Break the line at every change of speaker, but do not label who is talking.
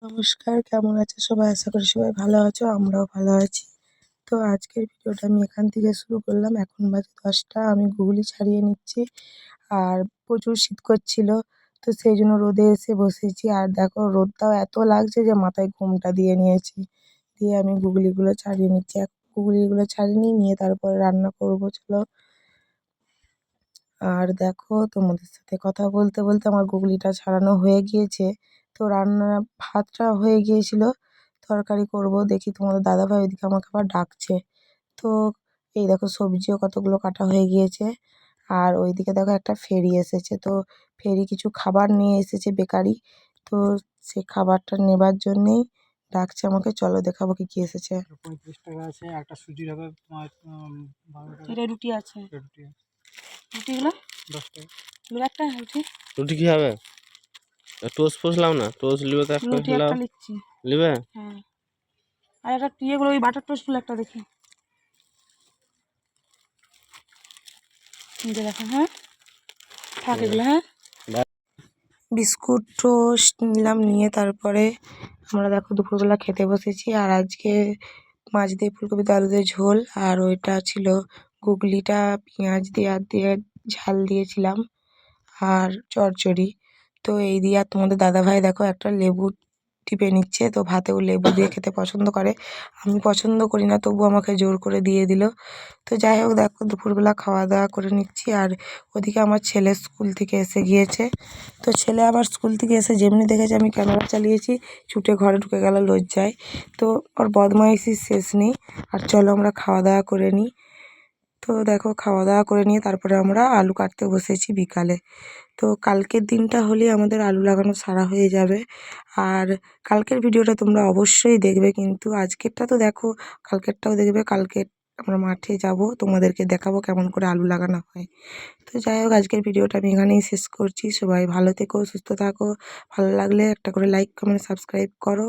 নমস্কার, কেমন আছো সবাই? আশা করি সবাই ভালো আছো, আমরাও ভালো আছি। তো আজকের ভিডিওটা আমি এখান থেকে শুরু করলাম। এখন বাজে 10টা, আমি গুগলি ছাড়িয়ে নিচ্ছি। আর প্রচুর শীত করছিল, তো সেই জন্য রোদে এসে বসেছি। আর দেখো রোদটাও এত লাগছে যে মাথায় ঘোমটা দিয়ে নিয়েছি। দিয়ে আমি গুগলিগুলো ছাড়িয়ে নিচ্ছি। গুগলিগুলো ছাড়িয়ে নিয়ে তারপরে রান্না করবো, চলো। আর দেখো তোমাদের সাথে কথা বলতে বলতে আমার গুগলিটা ছাড়ানো হয়ে গিয়েছে। তো ভাতটা হয়ে গিয়েছিল, তরকারি করব। দেখি তোমাদের দাদাভাই ওইদিকে আমাকে আবার ডাকছে। তো এই দেখো সবজিও কতগুলো কাটা হয়ে গিয়েছে। আর ওইদিকে দেখো একটা ফেরি এসেছে, তো ফেরি কিছু খাবার নিয়ে এসেছে বেকারি। তো সে খাবারটা নেবার জন্যেই ডাকছে আমাকে, চলো দেখাবো কি কি এসেছে।
35 টাকা আছে, একটা সুজির হবে তোমার 12 টাকা।
এটা রুটি আছে,
রুটি
রুটিগুলো
10 টাকা।
একটা রুটি,
রুটি কি হবে? টোস্ট ফোসলাম না, টোস্ট লিবে তো
রুটি
একটা
একটা লিখছি।
লিবে।
হ্যাঁ, আর একটা ইয়েগুলো ওই বাটার টোস্টগুলো একটা দেখি। নিজে দেখো, হ্যাঁ থাক এগুলো। হ্যাঁ, বিস্কুট টোস্ট নিলাম, নিয়ে তারপরে আমরা দেখো দুপুরবেলা খেতে বসেছি। আর আজকে মাছ দিয়ে ফুলকপি আলু দিয়ে ঝোল, আর ওইটা ছিল গুগলিটা পেঁয়াজ দিয়ে ঝাল দিয়েছিলাম, আর চচ্চড়ি। তো এই দিয়ে আর তোমাদের দাদাভাই দেখো একটা লেবু টিপে নিচ্ছে। তো ভাতেও লেবু দিয়ে খেতে পছন্দ করে, আমি পছন্দ করি না, তবু আমাকে জোর করে দিয়ে দিল। তো যাই হোক, দেখো দুপুরবেলা খাওয়া দাওয়া করে নিচ্ছি। আর ওদিকে আমার ছেলে স্কুল থেকে এসে গিয়েছে। তো ছেলে আবার স্কুল থেকে এসে যেমনি দেখেছে আমি ক্যামেরা চালিয়েছি, ছুটে ঘরে ঢুকে গেল লজ্জায়। তো ওর বদমাইশির শেষ নেই। আর চলো আমরা খাওয়া দাওয়া করে নিই। তো দেখো খাওয়া দাওয়া করে নিয়ে তারপরে আমরা আলু কাটতে বসেছি বিকালে। তো কালকের দিনটা হলেই আমাদের আলু লাগানো সারা হয়ে যাবে। আর কালকের ভিডিওটা তোমরা অবশ্যই দেখবে, কিন্তু আজকেরটা তো দেখো, কালকেরটাও দেখবে। কালকে আমরা মাঠে যাব, তোমাদেরকে দেখাবো কেমন করে আলু লাগানো হয়। তো যাই হোক, আজকের ভিডিওটা আমি এখানেই শেষ করছি। সবাই ভালো থেকো, সুস্থ থাকো। ভালো লাগলে একটা করে লাইক, কমেন্ট, সাবস্ক্রাইব করো।